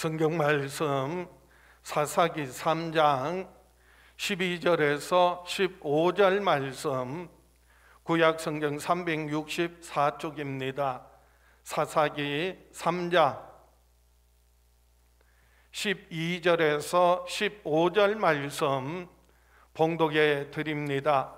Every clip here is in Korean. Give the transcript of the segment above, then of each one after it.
성경 말씀 사사기 3장 12절에서 15절 말씀, 구약 성경 364쪽입니다. 사사기 3장 12절에서 15절 말씀 봉독해 드립니다.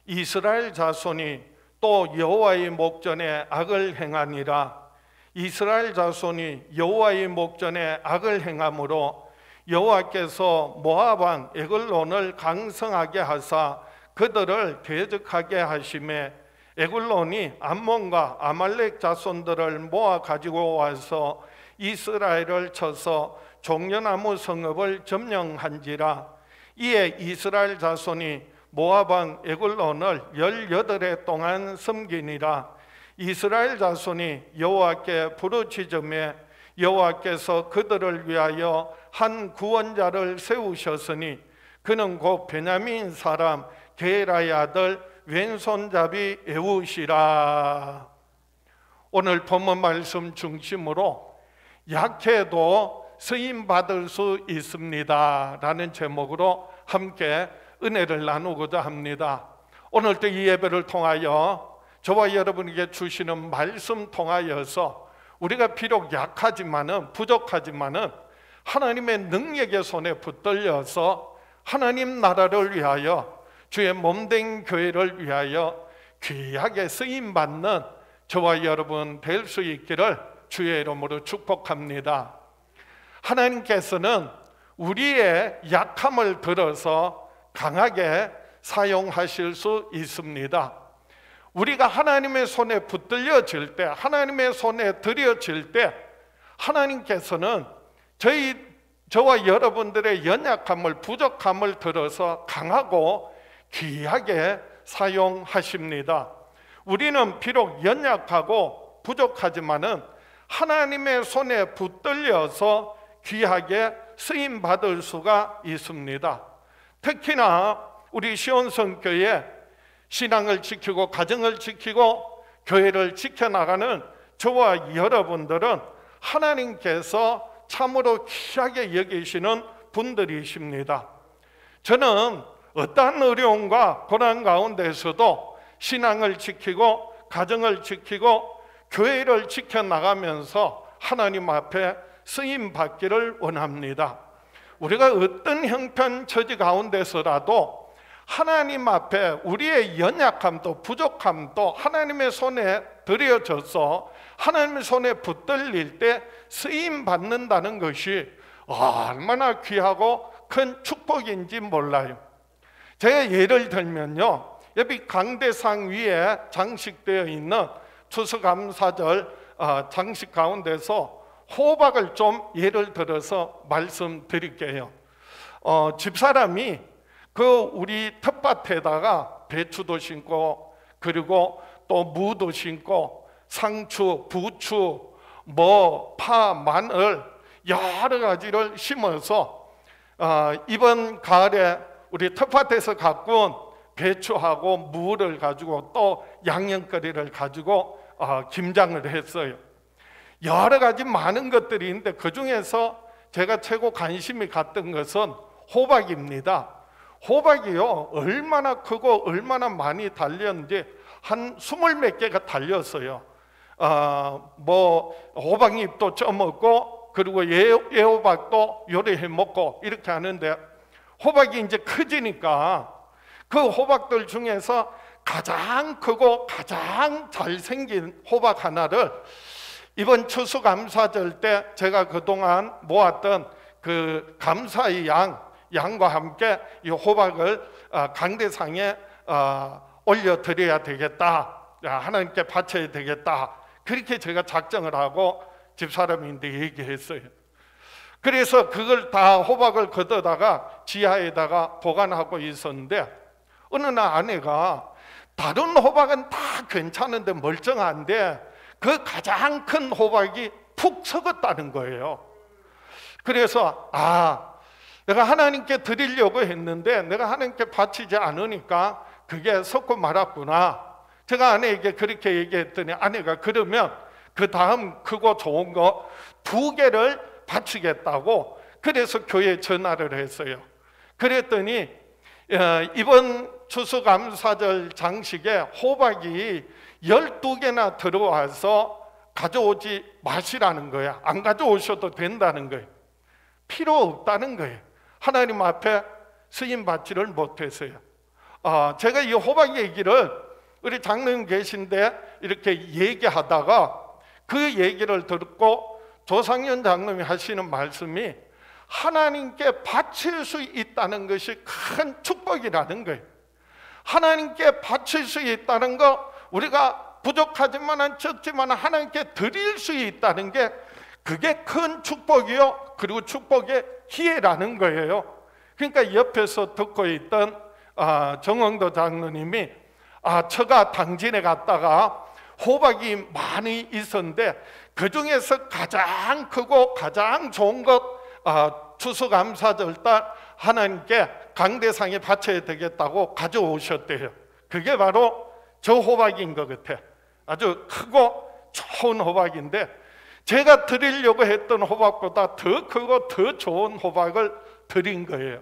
이스라엘 자손이 또 여호와의 목전에 악을 행하니라. 이스라엘 자손이 여호와의 목전에 악을 행함으로 여호와께서 모압 왕 에글론을 강성하게 하사 그들을 대적하게 하심에 에글론이 암몬과 아말렉 자손들을 모아 가지고 와서 이스라엘을 쳐서 종려나무 성읍을 점령한지라. 이에 이스라엘 자손이 모압 왕 에글론을 18해 동안 섬기니라. 이스라엘 자손이 여호와께 부르짖음에 여호와께서 그들을 위하여 한 구원자를 세우셨으니 그는 곧 베냐민 사람 게라의 아들 왼손잡이 에훗이라. 오늘 본문 말씀 중심으로 약해도 쓰임 받을 수 있습니다 라는 제목으로 함께 은혜를 나누고자 합니다. 오늘도 이 예배를 통하여 저와 여러분에게 주시는 말씀 통하여서 우리가 비록 약하지만은 부족하지만은 하나님의 능력의 손에 붙들려서 하나님 나라를 위하여 주의 몸된 교회를 위하여 귀하게 쓰임받는 저와 여러분 될 수 있기를 주의 이름으로 축복합니다. 하나님께서는 우리의 약함을 들어서 강하게 사용하실 수 있습니다. 우리가 하나님의 손에 붙들려질 때, 하나님의 손에 들여질 때 하나님께서는 저와 여러분들의 연약함을, 부족함을 들어서 강하고 귀하게 사용하십니다. 우리는 비록 연약하고 부족하지만은 하나님의 손에 붙들려서 귀하게 쓰임받을 수가 있습니다. 특히나 우리 시온성교회 신앙을 지키고 가정을 지키고 교회를 지켜나가는 저와 여러분들은 하나님께서 참으로 귀하게 여기시는 분들이십니다. 저는 어떠한 어려움과 고난 가운데서도 신앙을 지키고 가정을 지키고 교회를 지켜나가면서 하나님 앞에 쓰임받기를 원합니다. 우리가 어떤 형편처지 가운데서라도 하나님 앞에 우리의 연약함도 부족함도 하나님의 손에 들여져서 하나님의 손에 붙들릴 때 쓰임받는다는 것이 얼마나 귀하고 큰 축복인지 몰라요. 제가 예를 들면요, 여기 강대상 위에 장식되어 있는 추수감사절 장식 가운데서 호박을 좀 예를 들어서 말씀드릴게요. 집사람이 우리 텃밭에다가 배추도 심고 그리고 또 무도 심고 상추, 부추, 파, 마늘 여러 가지를 심어서 이번 가을에 우리 텃밭에서 갖고 온 배추하고 무를 가지고 또 양념거리를 가지고 김장을 했어요. 여러 가지 많은 것들이 있는데 그 중에서 제가 최고 관심이 갔던 것은 호박입니다. 호박이요, 얼마나 크고 얼마나 많이 달렸는지 한 20몇 개가 달렸어요. 호박잎도 쪄먹고 그리고 애호박도 요리해 먹고 이렇게 하는데, 호박이 이제 커지니까 그 호박들 중에서 가장 크고 가장 잘생긴 호박 하나를 이번 추수감사절 때 제가 그동안 모았던 그 감사의 양과 함께 이 호박을 강대상에 올려드려야 되겠다, 하나님께 바쳐야 되겠다, 그렇게 제가 작정을 하고 집사람인데 얘기했어요. 그래서 그걸 다 호박을 걷어다가 지하에다가 보관하고 있었는데 어느 날 아내가 다른 호박은 다 괜찮은데 멀쩡한데 그 가장 큰 호박이 푹 썩었다는 거예요. 그래서 내가 하나님께 드리려고 했는데 내가 하나님께 바치지 않으니까 그게 썩고 말았구나. 제가 아내에게 그렇게 얘기했더니 아내가 그러면 그 다음 크고 좋은 거 2개를 바치겠다고 그래서 교회에 전화를 했어요. 그랬더니 이번 추수감사절 장식에 호박이 12개나 들어와서 가져오지 마시라는 거야. 안 가져오셔도 된다는 거예요. 필요 없다는 거예요. 하나님 앞에 쓰임 받지를 못해서요. 제가 이 호박 얘기를 우리 장로님 계신데 이렇게 얘기하다가 그 얘기를 듣고 조상현 장로님이 하시는 말씀이 하나님께 바칠 수 있다는 것이 큰 축복이라는 거예요. 하나님께 바칠 수 있다는 거, 우리가 부족하지만 적지만 하나님께 드릴 수 있다는 게 그게 큰 축복이요, 그리고 축복의 기회라는 거예요. 그러니까 옆에서 듣고 있던 정홍도 장로님이 처가 당진에 갔다가 호박이 많이 있었는데 그 중에서 가장 크고 가장 좋은 것 추수감사절 달 하나님께 강대상에 바쳐야 되겠다고 가져오셨대요. 그게 바로 저 호박인 것 같아. 아주 크고 좋은 호박인데 제가 드리려고 했던 호박보다 더 크고 더 좋은 호박을 드린 거예요.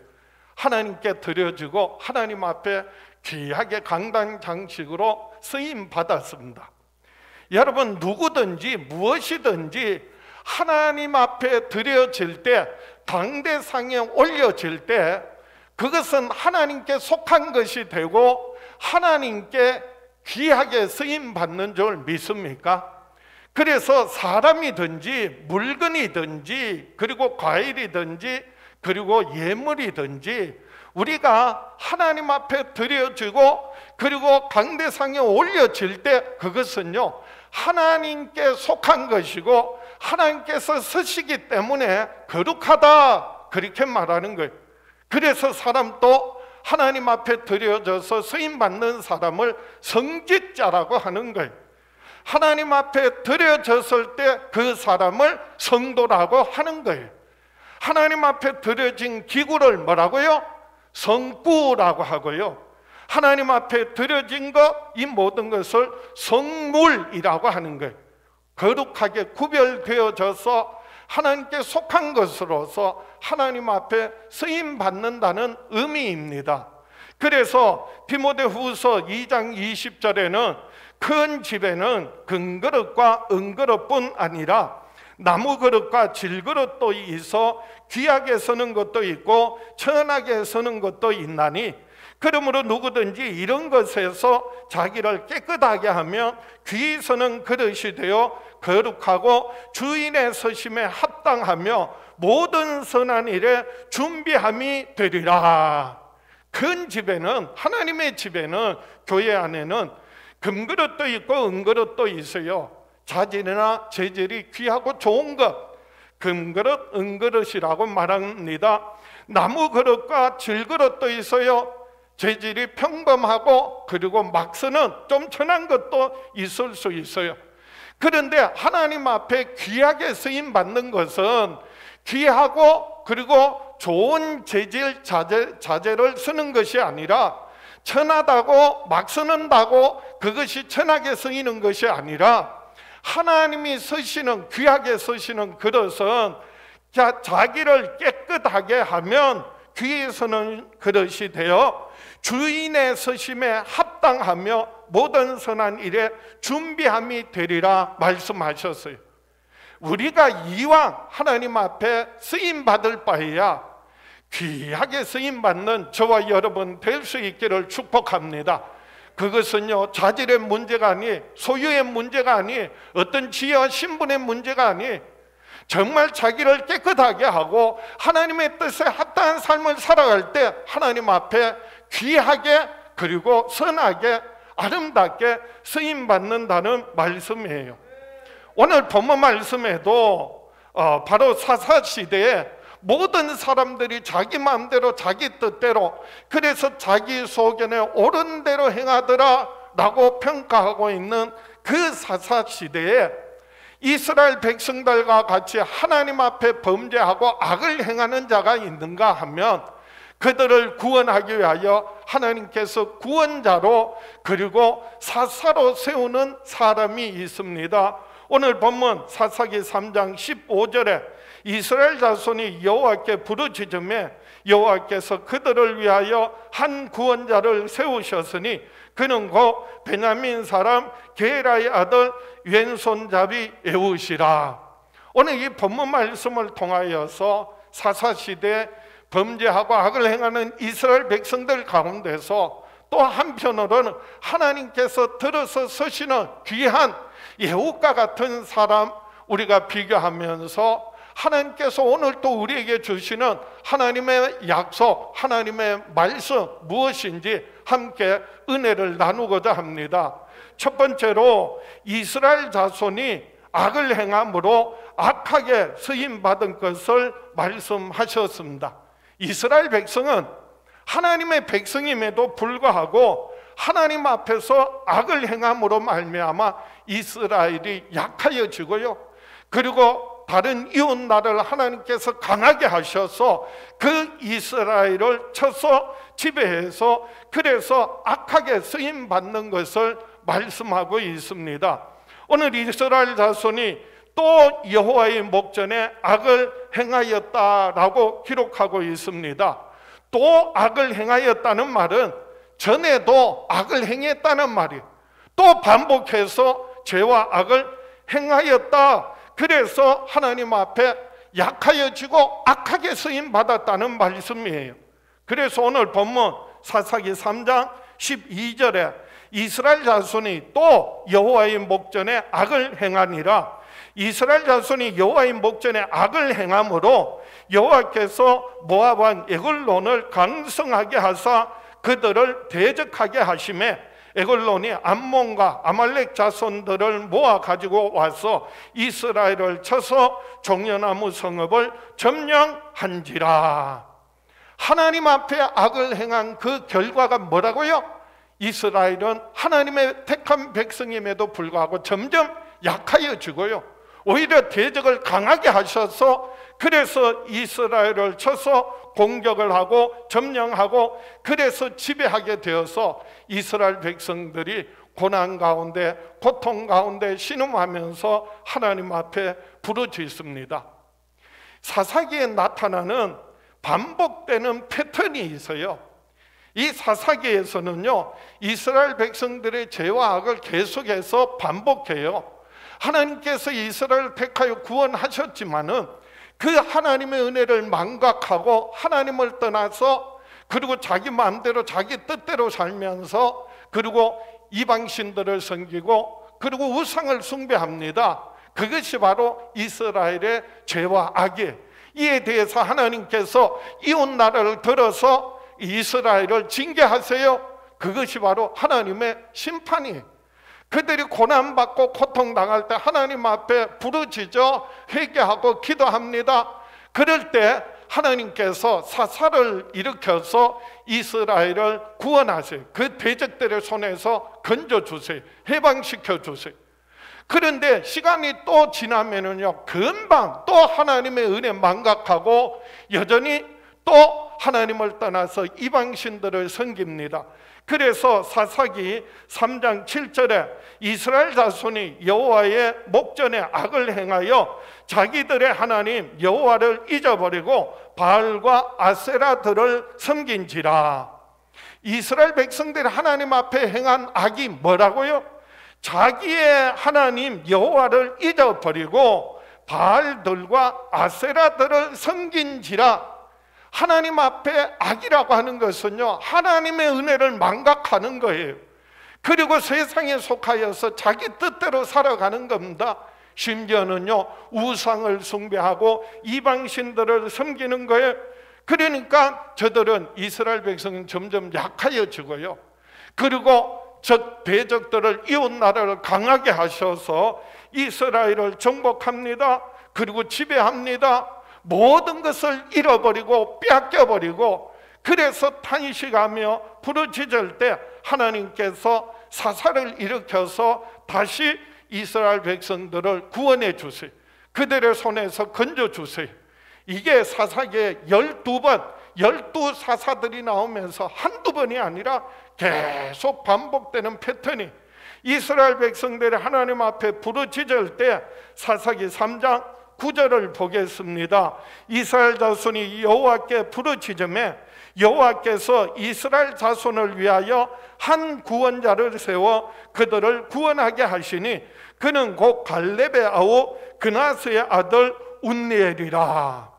하나님께 드려지고 하나님 앞에 귀하게 강단장식으로 쓰임 받았습니다. 여러분, 누구든지 무엇이든지 하나님 앞에 드려질 때, 당대상에 올려질 때 그것은 하나님께 속한 것이 되고 하나님께 귀하게 쓰임 받는 줄 믿습니까? 그래서 사람이든지 물건이든지 그리고 과일이든지 그리고 예물이든지 우리가 하나님 앞에 드려지고 그리고 강대상에 올려질 때 그것은요 하나님께 속한 것이고 하나님께서 쓰시기 때문에 거룩하다, 그렇게 말하는 거예요. 그래서 사람도 하나님 앞에 드려져서 쓰임받는 사람을 성직자라고 하는 거예요. 하나님 앞에 드려졌을 때 그 사람을 성도라고 하는 거예요. 하나님 앞에 드려진 기구를 뭐라고요? 성구라고 하고요, 하나님 앞에 드려진 것, 이 모든 것을 성물이라고 하는 거예요. 거룩하게 구별되어져서 하나님께 속한 것으로서 하나님 앞에 쓰임받는다는 의미입니다. 그래서 디모데후서 2장 20절에는 큰 집에는 금그릇과 은그릇뿐 아니라 나무그릇과 질그릇도 있어 귀하게 쓰는 것도 있고 천하게 쓰는 것도 있나니, 그러므로 누구든지 이런 것에서 자기를 깨끗하게 하며 귀히 쓰는 그릇이 되어 거룩하고 주인의 서심에 합당하며 모든 선한 일에 준비함이 되리라. 큰 집에는, 하나님의 집에는, 교회 안에는 금그릇도 있고 은그릇도 있어요. 자질이나 재질이 귀하고 좋은 것, 금그릇, 은그릇이라고 말합니다. 나무그릇과 질그릇도 있어요. 재질이 평범하고 그리고 막 쓰는 좀 천한 것도 있을 수 있어요. 그런데 하나님 앞에 귀하게 쓰임 받는 것은 귀하고 그리고 좋은 재질, 자재를 쓰는 것이 아니라, 천하다고 막 쓰는다고 그것이 천하게 쓰이는 것이 아니라, 하나님이 쓰시는, 귀하게 쓰시는 그릇은 자기를 깨끗하게 하면 귀히 쓰는 그릇이 되어 주인의 서심에 합당하며 모든 선한 일에 준비함이 되리라 말씀하셨어요. 우리가 이왕 하나님 앞에 쓰임받을 바에야 귀하게 쓰임받는 저와 여러분 될 수 있기를 축복합니다. 그것은요 자질의 문제가 아니, 소유의 문제가 아니, 어떤 지혜와 신분의 문제가 아니, 정말 자기를 깨끗하게 하고 하나님의 뜻에 합당한 삶을 살아갈 때 하나님 앞에 귀하게 그리고 선하게 아름답게 쓰임받는다는 말씀이에요. 오늘 본문 말씀에도 바로 사사시대에 모든 사람들이 자기 마음대로 자기 뜻대로, 그래서 자기 소견에 옳은 대로 행하더라 라고 평가하고 있는 그 사사시대에 이스라엘 백성들과 같이 하나님 앞에 범죄하고 악을 행하는 자가 있는가 하면 그들을 구원하기 위하여 하나님께서 구원자로 그리고 사사로 세우는 사람이 있습니다. 오늘 본문 사사기 3장 15절에 이스라엘 자손이 여호와께 부르짖음에 여호와께서 그들을 위하여 한 구원자를 세우셨으니 그는 곧 베냐민 사람 게라의 아들 왼손잡이 에훗이라. 오늘 이 본문 말씀을 통하여서 사사시대 범죄하고 악을 행하는 이스라엘 백성들 가운데서 또 한편으로는 하나님께서 들어서 서시는 귀한 에훗과 같은 사람 우리가 비교하면서 하나님께서 오늘 또 우리에게 주시는 하나님의 약속, 하나님의 말씀 무엇인지 함께 은혜를 나누고자 합니다. 첫 번째로 이스라엘 자손이 악을 행함으로 악하게 쓰임받은 것을 말씀하셨습니다. 이스라엘 백성은 하나님의 백성임에도 불구하고 하나님 앞에서 악을 행함으로 말미암아 이스라엘이 약하여지고요, 그리고 다른 이웃 나라를 하나님께서 강하게 하셔서 그 이스라엘을 쳐서 지배해서 그래서 악하게 쓰임받는 것을 말씀하고 있습니다. 오늘 이스라엘 자손이 또 여호와의 목전에 악을 행하였다라고 기록하고 있습니다. 또 악을 행하였다는 말은 전에도 악을 행했다는 말이에요. 또 반복해서 죄와 악을 행하였다. 그래서 하나님 앞에 약하여지고 악하게 쓰임받았다는 말씀이에요. 그래서 오늘 본문 사사기 3장 12절에 이스라엘 자손이 또 여호와의 목전에 악을 행하니라. 이스라엘 자손이 여호와의 목전에 악을 행함으로 여호와께서 모압 왕 에글론을 강성하게 하사 그들을 대적하게 하심에 에글론이 암몬과 아말렉 자손들을 모아 가지고 와서 이스라엘을 쳐서 종려나무 성읍을 점령한지라. 하나님 앞에 악을 행한 그 결과가 뭐라고요? 이스라엘은 하나님의 택한 백성임에도 불구하고 점점 약하여지고요, 오히려 대적을 강하게 하셔서 그래서 이스라엘을 쳐서 공격을 하고 점령하고 그래서 지배하게 되어서 이스라엘 백성들이 고난 가운데 고통 가운데 신음하면서 하나님 앞에 부르짖습니다. 사사기에 나타나는 반복되는 패턴이 있어요. 이 사사기에서는요, 이스라엘 백성들의 죄와 악을 계속해서 반복해요. 하나님께서 이스라엘을 택하여 구원하셨지만은 그 하나님의 은혜를 망각하고 하나님을 떠나서 그리고 자기 마음대로 자기 뜻대로 살면서 그리고 이방신들을 섬기고 그리고 우상을 숭배합니다. 그것이 바로 이스라엘의 죄와 악이에요. 이에 대해서 하나님께서 이웃 나라를 들어서 이스라엘을 징계하세요. 그것이 바로 하나님의 심판이에요. 그들이 고난받고 고통당할 때 하나님 앞에 부르짖어 회개하고 기도합니다. 그럴 때 하나님께서 사사를 일으켜서 이스라엘을 구원하세요. 그 대적들의 손에서 건져주세요. 해방시켜주세요. 그런데 시간이 또 지나면은요, 금방 또 하나님의 은혜 망각하고 여전히 또 하나님을 떠나서 이방신들을 섬깁니다. 그래서 사사기 3장 7절에 이스라엘 자손이 여호와의 목전에 악을 행하여 자기들의 하나님 여호와를 잊어버리고 바알과 아세라들을 섬긴지라. 이스라엘 백성들이 하나님 앞에 행한 악이 뭐라고요? 자기의 하나님 여호와를 잊어버리고 바알들과 아세라들을 섬긴지라. 하나님 앞에 악이라고 하는 것은요, 하나님의 은혜를 망각하는 거예요. 그리고 세상에 속하여서 자기 뜻대로 살아가는 겁니다. 심지어는요, 우상을 숭배하고 이방신들을 섬기는 거예요. 그러니까 저들은 이스라엘 백성은 점점 약하여지고요, 그리고 적 대적들을 이웃 나라를 강하게 하셔서 이스라엘을 정복합니다. 그리고 지배합니다. 모든 것을 잃어버리고 뺏겨버리고 그래서 탄식하며 부르짖을 때 하나님께서 사사를 일으켜서 다시 이스라엘 백성들을 구원해 주세요. 그들의 손에서 건져 주세요. 이게 사사기에 12번 12사사들이 나오면서 한두 번이 아니라 계속 반복되는 패턴이, 이스라엘 백성들이 하나님 앞에 부르짖을 때 사사기 3장 9절을 보겠습니다. 이스라엘 자손이 여호와께 부르짖음에 여호와께서 이스라엘 자손을 위하여 한 구원자를 세워 그들을 구원하게 하시니 그는 곧 갈렙의 아우 그나스의 아들 온니엘이라.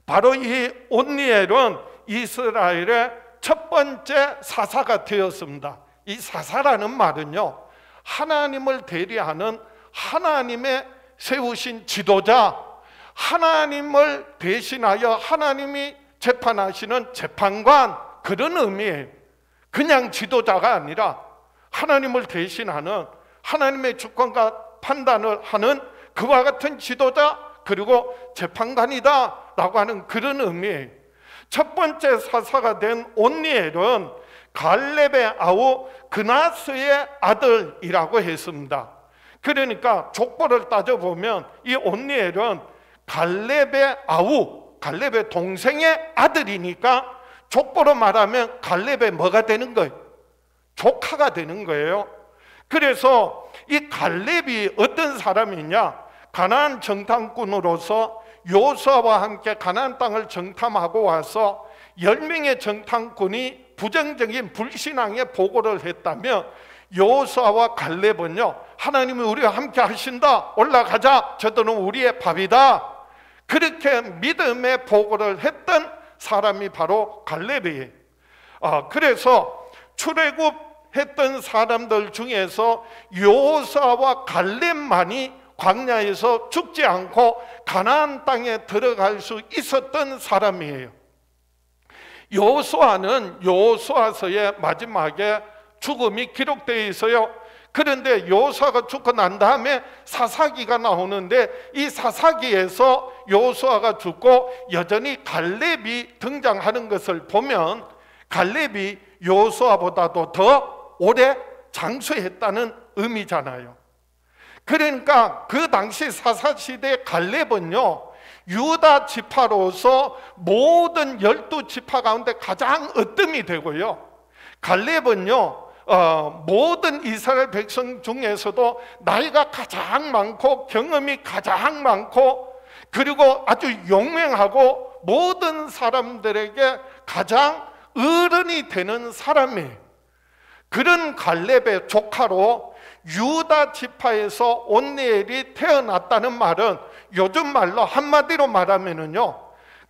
바로 이 온니엘은 이스라엘의 첫 번째 사사가 되었습니다. 이 사사라는 말은요, 하나님을 대리하는 하나님의 세우신 지도자, 하나님을 대신하여 하나님이 재판하시는 재판관, 그런 의미예요. 그냥 지도자가 아니라 하나님을 대신하는, 하나님의 주권과 판단을 하는 그와 같은 지도자, 그리고 재판관이다 라고 하는 그런 의미예요. 첫 번째 사사가 된 온니엘은 갈렙의 아우 그나스의 아들이라고 했습니다. 그러니까 족보를 따져보면 이 온니엘은 갈렙의 아우, 갈렙의 동생의 아들이니까 족보로 말하면 갈렙의 뭐가 되는 거예요? 조카가 되는 거예요. 그래서 이 갈렙이 어떤 사람이냐? 가나안 정탐꾼으로서 요수아와 함께 가나안 땅을 정탐하고 와서 10명의 정탐꾼이 부정적인 불신앙의 보고를 했다면 요수아와 갈렙은요, 하나님이 우리와 함께 하신다, 올라가자, 저들은 우리의 밥이다, 그렇게 믿음의 보고를 했던 사람이 바로 갈렙이에요. 그래서 출애굽했던 사람들 중에서 요수아와 갈렙만이 광야에서 죽지 않고 가나안 땅에 들어갈 수 있었던 사람이에요. 여호수아는 여호수아서의 마지막에 죽음이 기록되어 있어요. 그런데 여호수아가 죽고 난 다음에 사사기가 나오는데 이 사사기에서 여호수아가 죽고 여전히 갈렙이 등장하는 것을 보면 갈렙이 여호수아보다도 더 오래 장수했다는 의미잖아요. 그러니까 그 당시 사사시대 갈렙은요, 유다 지파로서 모든 12지파 가운데 가장 으뜸이 되고요, 갈렙은요 모든 이스라엘 백성 중에서도 나이가 가장 많고 경험이 가장 많고 그리고 아주 용맹하고 모든 사람들에게 가장 어른이 되는 사람이에요. 그런 갈렙의 조카로 유다 지파에서 온니엘이 태어났다는 말은 요즘 말로 한마디로 말하면은요,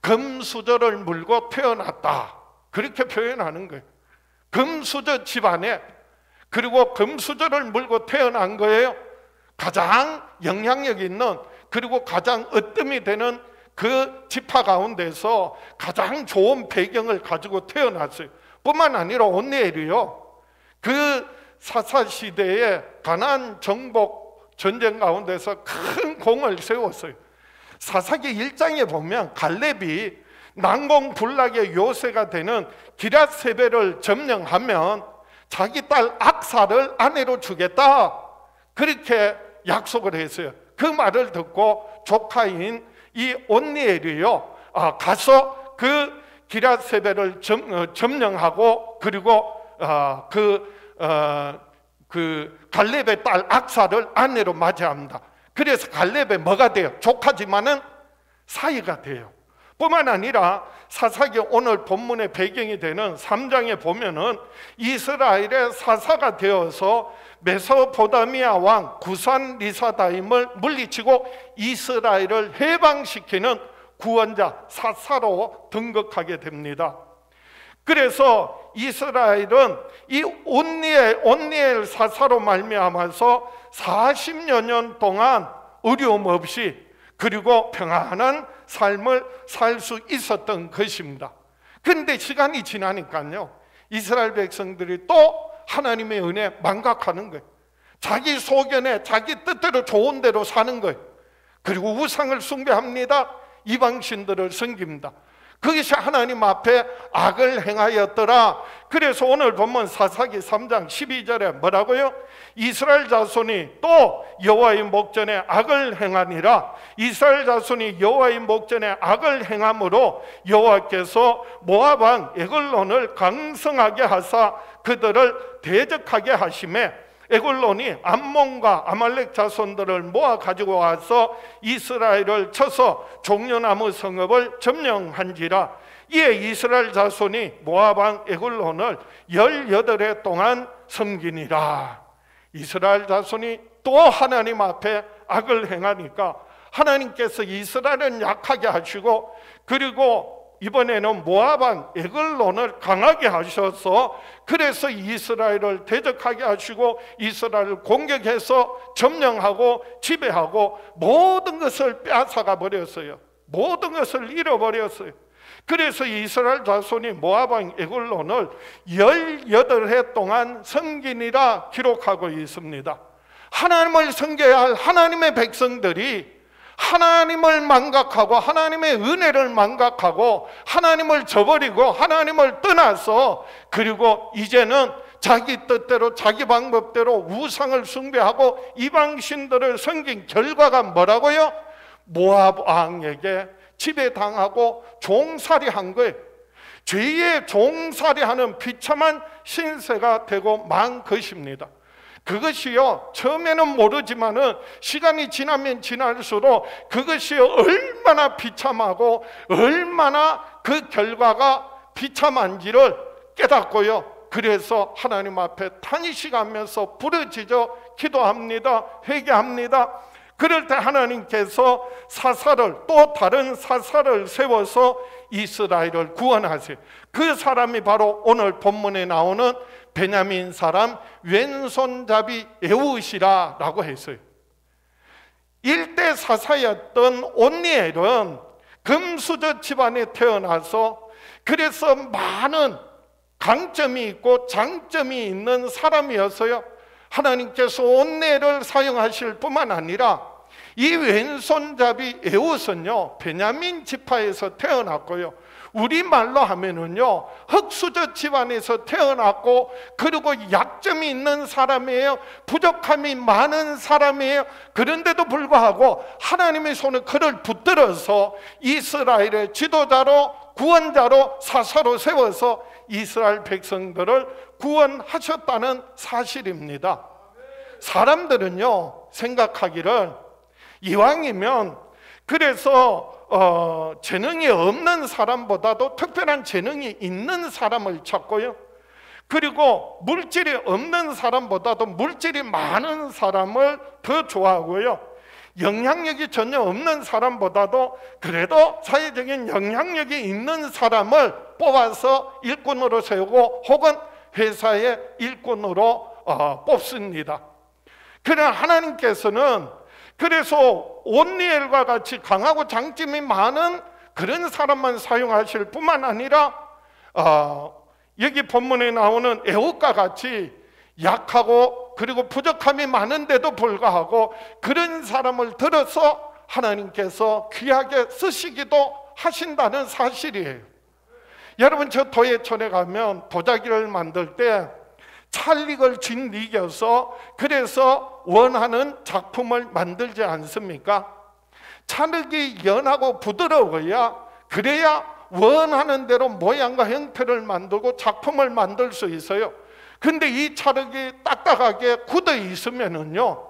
금수저를 물고 태어났다, 그렇게 표현하는 거예요. 금수저 집안에, 그리고 금수저를 물고 태어난 거예요. 가장 영향력 있는, 그리고 가장 으뜸이 되는 그 지파 가운데서 가장 좋은 배경을 가지고 태어났어요. 뿐만 아니라 온니엘이요, 그 사사시대에 가나안 정복 전쟁 가운데서 큰 공을 세웠어요. 사사기 1장에 보면 갈렙이 난공불락의 요새가 되는 기랏세벨을 점령하면 자기 딸 악사를 아내로 주겠다, 그렇게 약속을 했어요. 그 말을 듣고 조카인 이 온니엘이요, 가서 그 기랏세벨을 점령하고 그리고 그 갈렙의 딸 악사를 아내로 맞이합니다. 그래서 갈렙의 뭐가 돼요? 조카지만은 사이가 돼요. 뿐만 아니라 사사기 오늘 본문의 배경이 되는 3장에 보면은 이스라엘의 사사가 되어서 메소포타미아 왕 구산 리사다임을 물리치고 이스라엘을 해방시키는 구원자 사사로 등극하게 됩니다. 그래서 이스라엘은 이 온니엘 사사로 말미암아서 40여 년 동안 어려움 없이 그리고 평안한 삶을 살 수 있었던 것입니다. 그런데 시간이 지나니까요, 이스라엘 백성들이 또 하나님의 은혜 망각하는 거예요. 자기 소견에 자기 뜻대로 좋은 대로 사는 거예요. 그리고 우상을 숭배합니다. 이방신들을 섬깁니다. 그것이 하나님 앞에 악을 행하였더라. 그래서 오늘 본문 사사기 3장 12절에 뭐라고요? 이스라엘 자손이 또 여호와의 목전에 악을 행하니라. 이스라엘 자손이 여호와의 목전에 악을 행함으로 여호와께서 모압 왕 에글론을 강성하게 하사 그들을 대적하게 하심에 에글론이 암몬과 아말렉 자손들을 모아 가지고 와서 이스라엘을 쳐서 종려나무 성읍을 점령한지라. 이에 이스라엘 자손이 모압 왕 에글론을 18해 동안 섬기니라. 이스라엘 자손이 또 하나님 앞에 악을 행하니까 하나님께서 이스라엘은 약하게 하시고, 그리고 이번에는 모압 왕 에글론을 강하게 하셔서 그래서 이스라엘을 대적하게 하시고 이스라엘을 공격해서 점령하고 지배하고 모든 것을 빼앗아가 버렸어요. 모든 것을 잃어버렸어요. 그래서 이스라엘 자손이 모압 왕 에글론을 18해 동안 섬기니라 기록하고 있습니다. 하나님을 섬겨야 할 하나님의 백성들이 하나님을 망각하고 하나님의 은혜를 망각하고 하나님을 저버리고 하나님을 떠나서, 그리고 이제는 자기 뜻대로 자기 방법대로 우상을 숭배하고 이방신들을 섬긴 결과가 뭐라고요? 모압 왕에게 지배당하고 종살이한 거예요. 죄의 종살이하는 비참한 신세가 되고 만 것입니다. 그것이요, 처음에는 모르지만은 시간이 지나면 지날수록 그것이 얼마나 비참하고 얼마나 그 결과가 비참한지를 깨닫고요, 그래서 하나님 앞에 탄식하면서 부르짖어 기도합니다. 회개합니다. 그럴 때 하나님께서 사사를, 또 다른 사사를 세워서 이스라엘을 구원하세요. 그 사람이 바로 오늘 본문에 나오는 베냐민 사람 왼손잡이 에훗이라고 했어요. 일대 사사였던 온니엘은 금수저 집안에 태어나서 그래서 많은 강점이 있고 장점이 있는 사람이었어요. 하나님께서 온니엘을 사용하실 뿐만 아니라 이 왼손잡이 에훗은요, 베냐민 지파에서 태어났고요, 우리말로 하면은요, 흙수저 집안에서 태어났고, 그리고 약점이 있는 사람이에요. 부족함이 많은 사람이에요. 그런데도 불구하고 하나님의 손에 그를 붙들어서 이스라엘의 지도자로, 구원자로, 사사로 세워서 이스라엘 백성들을 구원하셨다는 사실입니다. 사람들은요, 생각하기를 이왕이면 그래서 재능이 없는 사람보다도 특별한 재능이 있는 사람을 찾고요, 그리고 물질이 없는 사람보다도 물질이 많은 사람을 더 좋아하고요, 영향력이 전혀 없는 사람보다도 그래도 사회적인 영향력이 있는 사람을 뽑아서 일꾼으로 세우고 혹은 회사의 일꾼으로 뽑습니다. 그러나 하나님께서는 그래서 온니엘과 같이 강하고 장점이 많은 그런 사람만 사용하실 뿐만 아니라 여기 본문에 나오는 에훗과 같이 약하고 그리고 부족함이 많은데도 불구하고 그런 사람을 들어서 하나님께서 귀하게 쓰시기도 하신다는 사실이에요. 여러분, 저 도예촌에 가면 도자기를 만들 때 찰릭을 짓이겨서 그래서 원하는 작품을 만들지 않습니까? 찰릭이 연하고 부드러워야, 그래야 원하는 대로 모양과 형태를 만들고 작품을 만들 수 있어요. 근데 이 찰릭이 딱딱하게 굳어 있으면은요,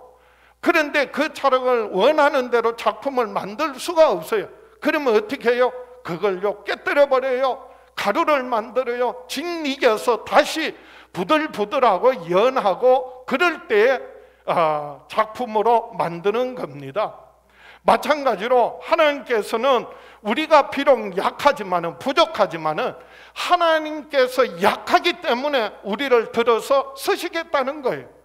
그런데 그 찰릭을 원하는 대로 작품을 만들 수가 없어요. 그러면 어떻게 해요? 그걸요 깨뜨려 버려요. 가루를 만들어요. 짓이겨서 다시 부들부들하고 연하고 그럴 때 작품으로 만드는 겁니다. 마찬가지로 하나님께서는 우리가 비록 약하지만은, 부족하지만은 하나님께서 약하기 때문에 우리를 들어서 쓰시겠다는 거예요.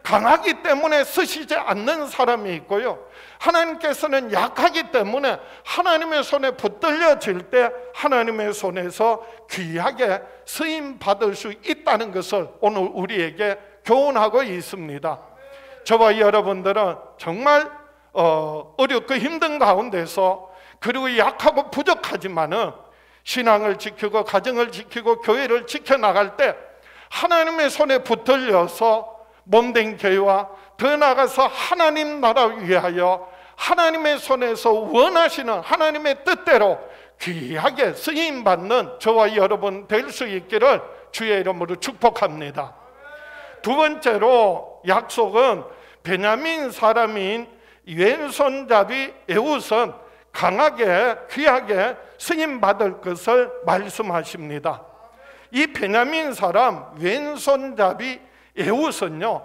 강하기 때문에 쓰시지 않는 사람이 있고요, 하나님께서는 약하기 때문에 하나님의 손에 붙들려질 때 하나님의 손에서 귀하게 쓰임 받을 수 있다는 것을 오늘 우리에게 교훈하고 있습니다. 저와 여러분들은 정말 어렵고 힘든 가운데서, 그리고 약하고 부족하지만은 신앙을 지키고 가정을 지키고 교회를 지켜나갈 때 하나님의 손에 붙들려서 몸된 교회와 더 나아가서 하나님 나라 위하여 하나님의 손에서 원하시는 하나님의 뜻대로 귀하게 쓰임받는 저와 여러분 될 수 있기를 주의 이름으로 축복합니다. 두 번째로 약속은 베냐민 사람인 왼손잡이 에훗은 강하게 귀하게 승인받을 것을 말씀하십니다. 이 베냐민 사람 왼손잡이 에훗은요,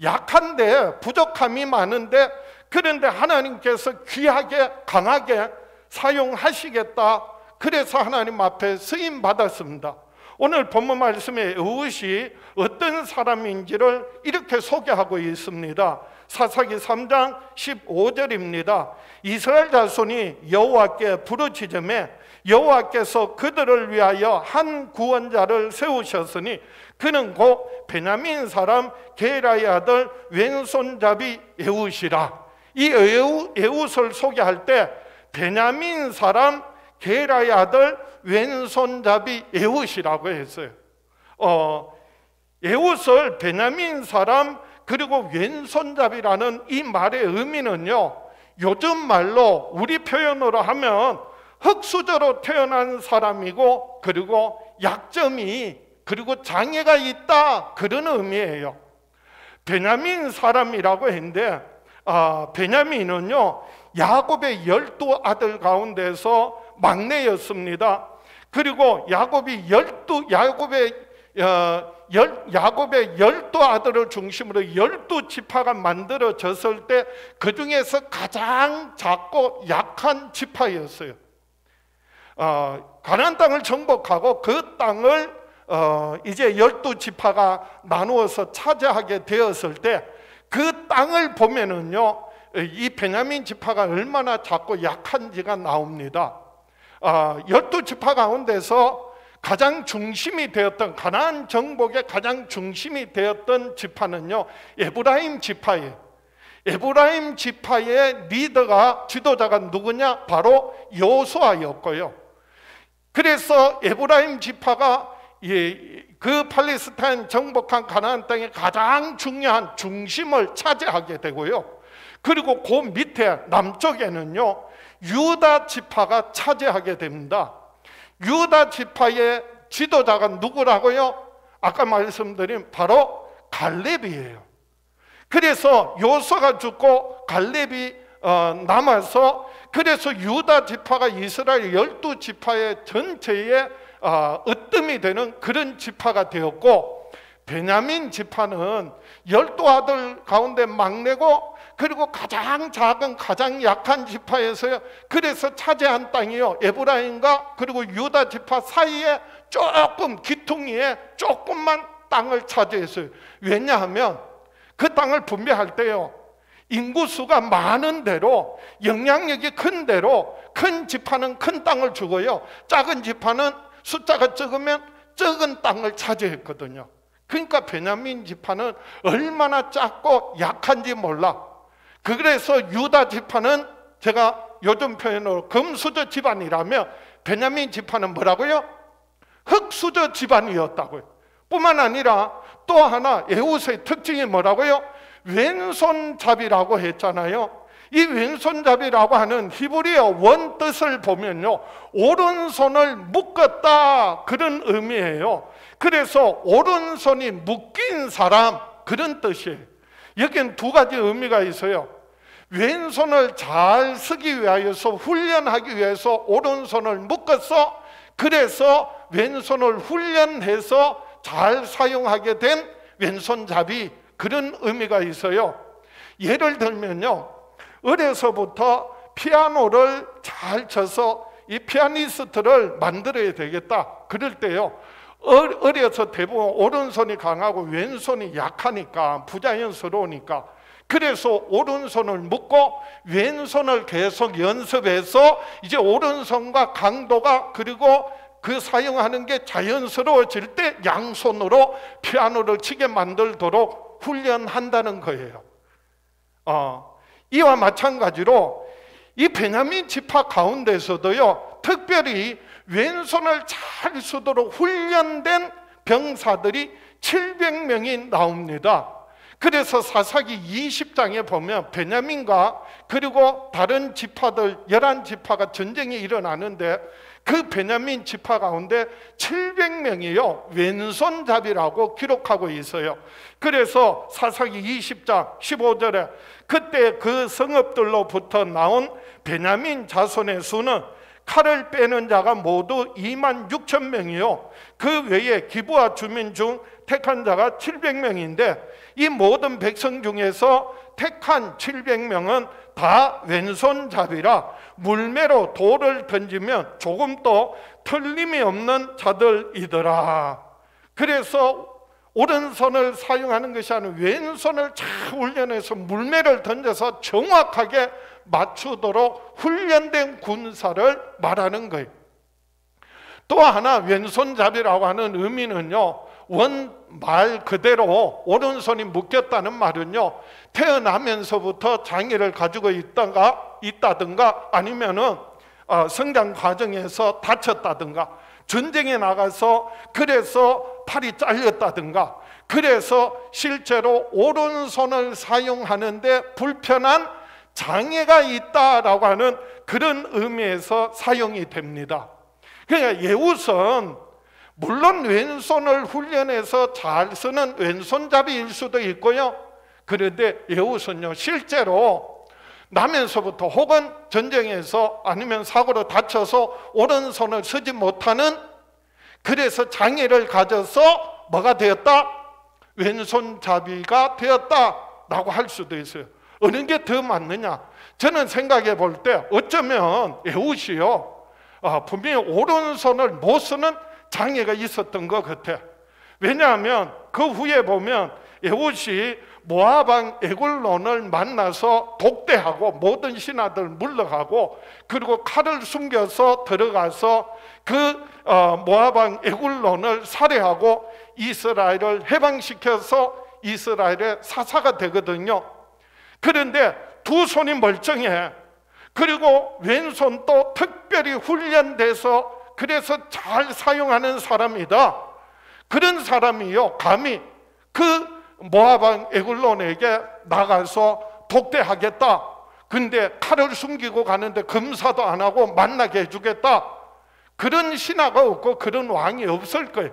약한데 부족함이 많은데, 그런데 하나님께서 귀하게 강하게 사용하시겠다, 그래서 하나님 앞에 쓰임받았습니다. 오늘 본문 말씀에 에훗이 어떤 사람인지를 이렇게 소개하고 있습니다. 사사기 3장 15절입니다. 이스라엘 자손이 여호와께 부르짖음에 여호와께서 그들을 위하여 한 구원자를 세우셨으니 그는 곧 베냐민 사람 게라의 아들 왼손잡이 에훗이라. 이 에훗을 소개할 때 베냐민 사람 게라의 아들 왼손잡이 에훗이라고 했어요. 에훗을 베냐민 사람 그리고 왼손잡이라는 이 말의 의미는요, 요즘 말로 우리 표현으로 하면 흙수저로 태어난 사람이고, 그리고 약점이, 그리고 장애가 있다, 그런 의미예요. 베냐민 사람이라고 했는데, 베냐민은요, 야곱의 12아들 가운데서 막내였습니다. 그리고 야곱의 12아들을 중심으로 12지파가 만들어졌을 때 그 중에서 가장 작고 약한 지파였어요. 가나안 땅을 정복하고 그 땅을 이제 12지파가 나누어서 차지하게 되었을 때 그 땅을 보면은요, 이 베냐민 지파가 얼마나 작고 약한지가 나옵니다. 12지파 가운데서 가장 중심이 되었던, 가나안 정복의 가장 중심이 되었던 지파는요, 에브라임 지파예요. 에브라임 지파의 리더가, 지도자가 누구냐? 바로 여호수아였고요. 그래서 에브라임 지파가 그 팔레스타인 정복한 가나안 땅의 가장 중요한 중심을 차지하게 되고요. 그리고 그 밑에 남쪽에는요, 유다 지파가 차지하게 됩니다. 유다 지파의 지도자가 누구라고요? 아까 말씀드린 바로 갈렙이에요. 그래서 요수아가 죽고 갈렙이 남아서, 그래서 유다 지파가 이스라엘 12지파의 전체에 으뜸이 되는 그런 지파가 되었고, 베냐민 지파는 12아들 가운데 막내고, 그리고 가장 작은 가장 약한 지파에서요, 그래서 차지한 땅이요, 에브라임과 그리고 유다 지파 사이에 조금 기퉁이에 조금만 땅을 차지했어요. 왜냐하면 그 땅을 분배할 때요, 인구수가 많은 대로, 영향력이 큰 대로 큰 지파는 큰 땅을 주고요, 작은 지파는 숫자가 적으면 적은 땅을 차지했거든요. 그러니까 베냐민 지파는 얼마나 작고 약한지 몰라. 그래서 유다 지파는, 제가 요즘 표현으로 금수저 집안이라면, 베냐민 지파는 뭐라고요? 흙수저 집안이었다고요. 뿐만 아니라 또 하나 에훗의 특징이 뭐라고요? 왼손잡이라고 했잖아요. 이 왼손잡이라고 하는 히브리어 원 뜻을 보면요, 오른손을 묶었다, 그런 의미예요. 그래서 오른손이 묶인 사람, 그런 뜻이에요. 여기는 두 가지 의미가 있어요. 왼손을 잘 쓰기 위하여서, 훈련하기 위해서 오른손을 묶었어. 그래서 왼손을 훈련해서 잘 사용하게 된 왼손잡이, 그런 의미가 있어요. 예를 들면요, 어려서부터 피아노를 잘 쳐서 이 피아니스트를 만들어야 되겠다, 그럴 때요, 어려서 대부분 오른손이 강하고 왼손이 약하니까, 부자연스러우니까, 그래서 오른손을 묶고 왼손을 계속 연습해서 이제 오른손과 강도가, 그리고 그 사용하는 게 자연스러워질 때 양손으로 피아노를 치게 만들도록 훈련한다는 거예요. 이와 마찬가지로 이 베냐민 지파 가운데서도요, 특별히 왼손을 잘 쓰도록 훈련된 병사들이 700명이 나옵니다. 그래서 사사기 20장에 보면 베냐민과 그리고 다른 지파들 11지파가 전쟁이 일어나는데, 그 베냐민 지파 가운데 700명이요 왼손잡이라고 기록하고 있어요. 그래서 사사기 20장 15절에 그때 그 성읍들로부터 나온 베냐민 자손의 수는 칼을 빼는 자가 모두 26,000명이요 그 외에 기브아 주민 중 택한 자가 700명인데 이 모든 백성 중에서 택한 700명은 다 왼손잡이라 물매로 돌을 던지면 조금도 틀림이 없는 자들이더라. 그래서 오른손을 사용하는 것이 아니라 왼손을 잘 훈련해서 물매를 던져서 정확하게 맞추도록 훈련된 군사를 말하는 거예요. 또 하나 왼손잡이라고 하는 의미는요, 원말 그대로 오른손이 묶였다는 말은요, 태어나면서부터 장애를 가지고 있다든가 아니면은 성장 과정에서 다쳤다든가 전쟁에 나가서 그래서 팔이 잘렸다든가 그래서 실제로 오른손을 사용하는데 불편한 장애가 있다라고 하는 그런 의미에서 사용이 됩니다. 그러니까 예우선 물론 왼손을 훈련해서 잘 쓰는 왼손잡이일 수도 있고요. 그런데 예우선요 실제로 나면서부터 혹은 전쟁에서 아니면 사고로 다쳐서 오른손을 쓰지 못하는 그래서 장애를 가져서 뭐가 되었다? 왼손잡이가 되었다라고 할 수도 있어요. 어느 게 더 맞느냐? 저는 생각해 볼 때 어쩌면 에훗이요 분명히 오른손을 못 쓰는 장애가 있었던 것 같아. 왜냐하면 그 후에 보면 에훗이 모압 왕 에글론을 만나서 독대하고 모든 신하들 물러가고 그리고 칼을 숨겨서 들어가서 그 모압 왕 에글론을 살해하고 이스라엘을 해방시켜서 이스라엘의 사사가 되거든요. 그런데 두 손이 멀쩡해. 그리고 왼손도 특별히 훈련돼서 그래서 잘 사용하는 사람이다. 그런 사람이요 감히 그 모압 왕 에글론에게 나가서 독대하겠다. 근데 칼을 숨기고 가는데 검사도 안 하고 만나게 해주겠다. 그런 신하가 없고 그런 왕이 없을 거예요.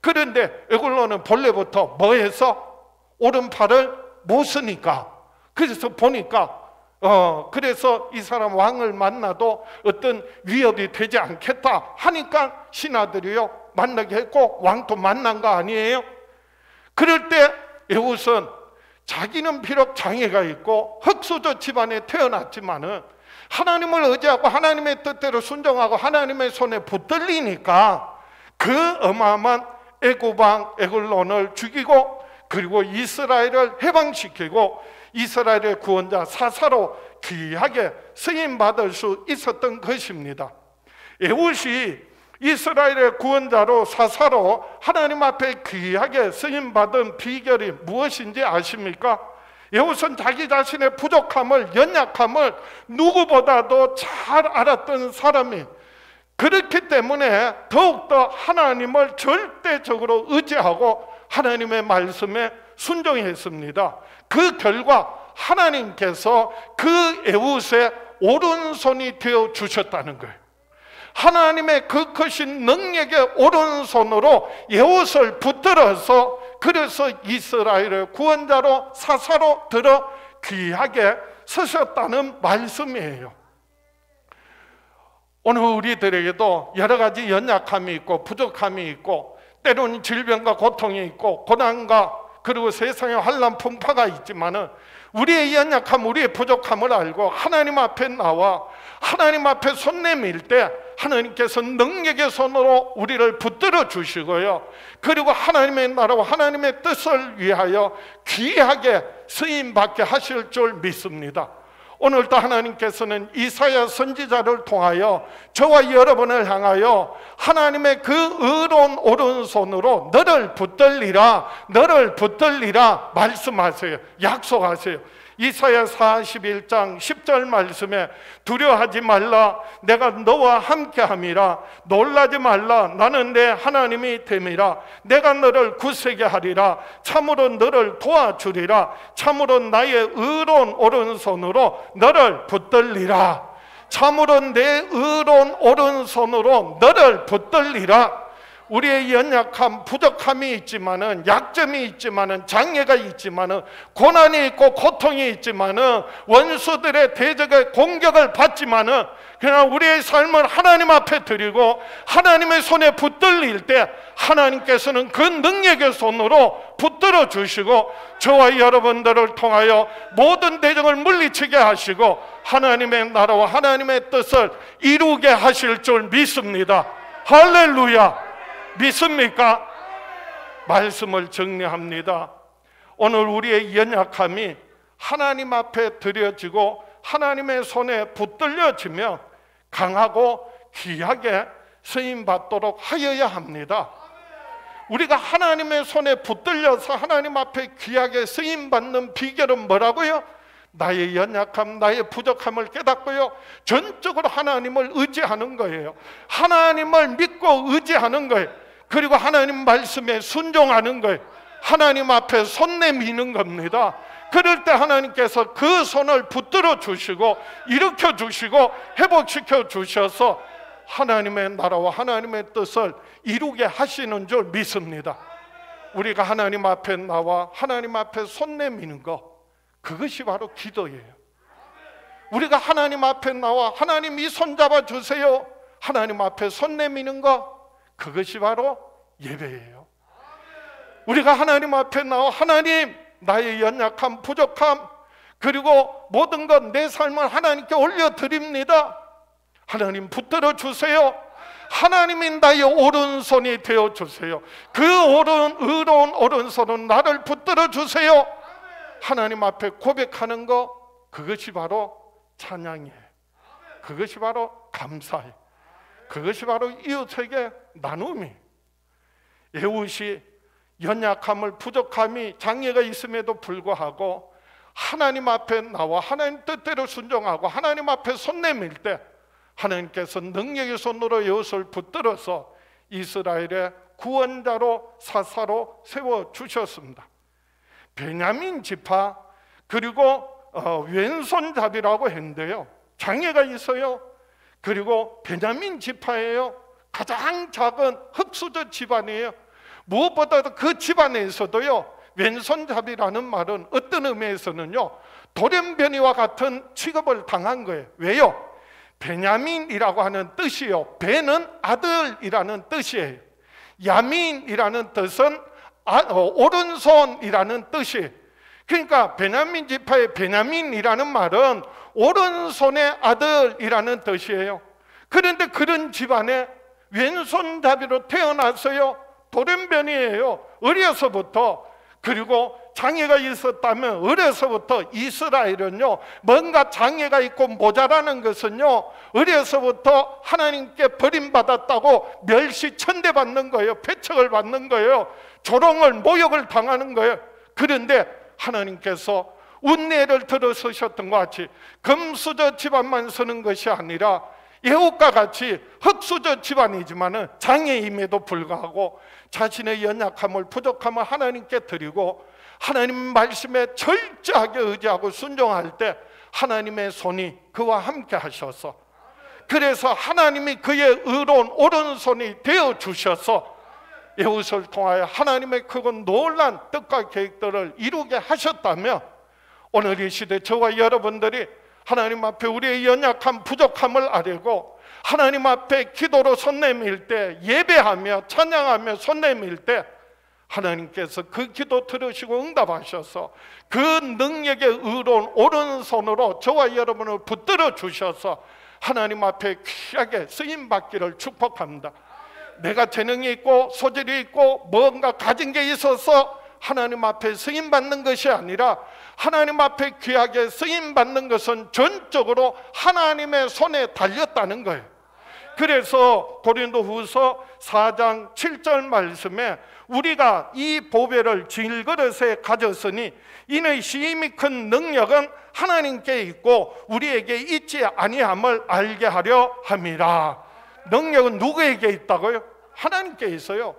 그런데 에글론은 본래부터 뭐 해서 오른팔을 못 쓰니까 그래서 보니까 그래서 이 사람 왕을 만나도 어떤 위협이 되지 않겠다 하니까 신하들이요 만나게 했고 왕도 만난 거 아니에요? 그럴 때 에훗은 자기는 비록 장애가 있고 흑수저 집안에 태어났지만은 하나님을 의지하고 하나님의 뜻대로 순종하고 하나님의 손에 붙들리니까 그 어마어마한 애굽 왕 에글론을 죽이고 그리고 이스라엘을 해방시키고 이스라엘의 구원자 사사로 귀하게 쓰임받을 수 있었던 것입니다. 에훗이 이스라엘의 구원자로 사사로 하나님 앞에 귀하게 쓰임받은 비결이 무엇인지 아십니까? 에훗은 자기 자신의 부족함을 연약함을 누구보다도 잘 알았던 사람이 그렇기 때문에 더욱더 하나님을 절대적으로 의지하고 하나님의 말씀에 순종했습니다. 그 결과 하나님께서 그 에훗의 오른손이 되어 주셨다는 거예요. 하나님의 그 크신 능력의 오른손으로 에훗을 붙들어서 그래서 이스라엘의 구원자로 사사로 들어 귀하게 서셨다는 말씀이에요. 오늘 우리들에게도 여러 가지 연약함이 있고 부족함이 있고 때로는 질병과 고통이 있고 고난과 그리고 세상에 환난 풍파가 있지만은 우리의 연약함, 우리의 부족함을 알고 하나님 앞에 나와 하나님 앞에 손 내밀 때 하나님께서 능력의 손으로 우리를 붙들어 주시고요. 그리고 하나님의 나라와 하나님의 뜻을 위하여 귀하게 쓰임받게 하실 줄 믿습니다. 오늘도 하나님께서는 이사야 선지자를 통하여 저와 여러분을 향하여 하나님의 그 의로운 오른손으로 너를 붙들리라 말씀하세요. 약속하세요. 이사야 41장 10절 말씀에 두려워하지 말라 내가 너와 함께함이라 놀라지 말라 나는 내 하나님이 됨이라 내가 너를 굳세게 하리라 참으로 너를 도와주리라 참으로 나의 의로운 오른손으로 너를 붙들리라. 참으로 내 의로운 오른손으로 너를 붙들리라. 우리의 연약함, 부족함이 있지만은, 약점이 있지만은, 장애가 있지만은, 고난이 있고 고통이 있지만은, 원수들의 대적의 공격을 받지만은, 그러나 우리의 삶을 하나님 앞에 드리고 하나님의 손에 붙들릴 때 하나님께서는 그 능력의 손으로 붙들어 주시고 저와 여러분들을 통하여 모든 대적을 물리치게 하시고 하나님의 나라와 하나님의 뜻을 이루게 하실 줄 믿습니다. 할렐루야! 믿습니까? 말씀을 정리합니다. 오늘 우리의 연약함이 하나님 앞에 드려지고 하나님의 손에 붙들려지며 강하고 귀하게 쓰임받도록 하여야 합니다. 우리가 하나님의 손에 붙들려서 하나님 앞에 귀하게 쓰임받는 비결은 뭐라고요? 나의 연약함, 나의 부족함을 깨닫고요, 전적으로 하나님을 의지하는 거예요. 하나님을 믿고 의지하는 거예요. 그리고 하나님 말씀에 순종하는 거예요. 하나님 앞에 손 내미는 겁니다. 그럴 때 하나님께서 그 손을 붙들어 주시고 일으켜 주시고 회복시켜 주셔서 하나님의 나라와 하나님의 뜻을 이루게 하시는 줄 믿습니다. 우리가 하나님 앞에 나와 하나님 앞에 손 내미는 거, 그것이 바로 기도예요. 우리가 하나님 앞에 나와 하나님 이 손 잡아 주세요, 하나님 앞에 손 내미는 거, 그것이 바로 예배예요. 우리가 하나님 앞에 나와 하나님 나의 연약함, 부족함, 그리고 모든 것 내 삶을 하나님께 올려드립니다. 하나님 붙들어 주세요. 하나님이 나의 오른손이 되어 주세요. 그 의로운 오른손은 나를 붙들어 주세요. 하나님 앞에 고백하는 거, 그것이 바로 찬양이에요. 그것이 바로 감사예요. 그것이 바로 이웃에게 나눔이. 에훗이 연약함을, 부족함이, 장애가 있음에도 불구하고 하나님 앞에 나와 하나님 뜻대로 순종하고 하나님 앞에 손 내밀 때 하나님께서 능력의 손으로 에훗을 붙들어서 이스라엘의 구원자로, 사사로 세워주셨습니다. 베냐민 지파, 그리고 왼손잡이라고 했는데요, 장애가 있어요. 그리고 베냐민 지파예요. 가장 작은 흑수저 집안이에요. 무엇보다도 그 집안에서도요, 왼손잡이라는 말은 어떤 의미에서는요, 돌연변이와 같은 취급을 당한 거예요. 왜요? 베냐민이라고 하는 뜻이요, 베는 아들이라는 뜻이에요. 야민이라는 뜻은 오른손이라는 뜻이에요. 그러니까 베냐민 지파의 베냐민이라는 말은 오른손의 아들이라는 뜻이에요. 그런데 그런 집안에 왼손잡이로 태어났어요. 돌연변이에요. 어려서부터. 그리고 장애가 있었다면 어려서부터 이스라엘은요, 뭔가 장애가 있고 모자라는 것은요, 어려서부터 하나님께 버림받았다고 멸시 천대받는 거예요. 배척을 받는 거예요. 조롱을, 모욕을 당하는 거예요. 그런데 하나님께서 운례를 들어서셨던 것 같이 금수저 집안만 서는 것이 아니라 에훗과 같이 흑수저 집안이지만 장애임에도 불구하고 자신의 연약함을, 부족함을 하나님께 드리고 하나님 말씀에 철저하게 의지하고 순종할 때 하나님의 손이 그와 함께 하셔서, 그래서 하나님이 그의 의로운 오른손이 되어 주셔서 에훗을 통하여 하나님의 크고 놀란 뜻과 계획들을 이루게 하셨다며, 오늘 이 시대 저와 여러분들이 하나님 앞에 우리의 연약함, 부족함을 아뢰고 하나님 앞에 기도로 손 내밀 때, 예배하며 찬양하며 손 내밀 때 하나님께서 그 기도 들으시고 응답하셔서 그 능력의 의로운 오른손으로 저와 여러분을 붙들어 주셔서 하나님 앞에 귀하게 쓰임받기를 축복합니다. 내가 재능이 있고 소질이 있고 뭔가 가진 게 있어서 하나님 앞에 쓰임받는 것이 아니라 하나님 앞에 귀하게 쓰임받는 것은 전적으로 하나님의 손에 달렸다는 거예요. 그래서 고린도후서 4장 7절 말씀에 우리가 이 보배를 질그릇에 가졌으니 이는 심히 큰 능력은 하나님께 있고 우리에게 있지 아니함을 알게 하려 함이라. 능력은 누구에게 있다고요? 하나님께 있어요.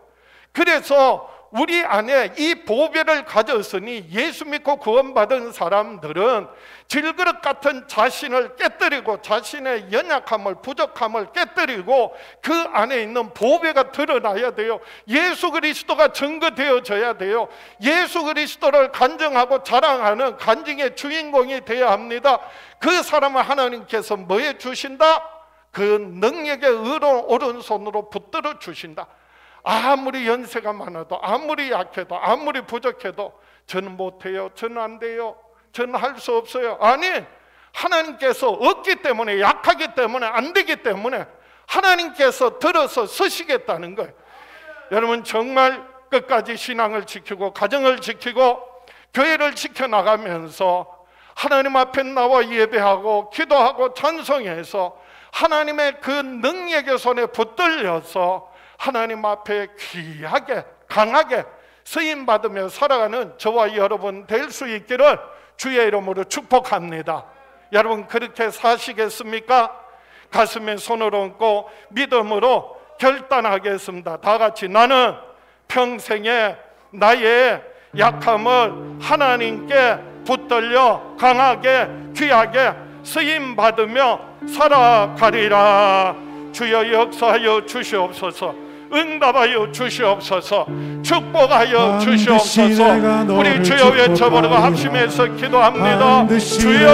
그래서 우리 안에 이 보배를 가졌으니 예수 믿고 구원받은 사람들은 질그릇 같은 자신을 깨뜨리고 자신의 연약함을, 부족함을 깨뜨리고 그 안에 있는 보배가 드러나야 돼요. 예수 그리스도가 증거되어져야 돼요. 예수 그리스도를 간증하고 자랑하는 간증의 주인공이 되어야 합니다. 그 사람을 하나님께서 뭐해 주신다? 그 능력의 의로운 오른손으로 붙들어 주신다. 아무리 연세가 많아도, 아무리 약해도, 아무리 부족해도 저는 못해요, 저는 안 돼요, 저는 할 수 없어요. 아니, 하나님께서 없기 때문에, 약하기 때문에, 안 되기 때문에 하나님께서 들어서 서시겠다는 거예요. 여러분, 정말 끝까지 신앙을 지키고 가정을 지키고 교회를 지켜나가면서 하나님 앞에 나와 예배하고 기도하고 찬송해서 하나님의 그 능력의 손에 붙들려서 하나님 앞에 귀하게 강하게 쓰임받으며 살아가는 저와 여러분 될 수 있기를 주의 이름으로 축복합니다. 여러분, 그렇게 사시겠습니까? 가슴에 손을 얹고 믿음으로 결단하겠습니다. 다 같이, 나는 평생에 나의 약함을 하나님께 붙들려 강하게 귀하게 쓰임받으며 살아가리라. 주여 역사하여 주시옵소서. 응답하여 주시옵소서. 축복하여 주시옵소서. 우리 주여 외쳐보려고 합심해서 기도합니다. 주여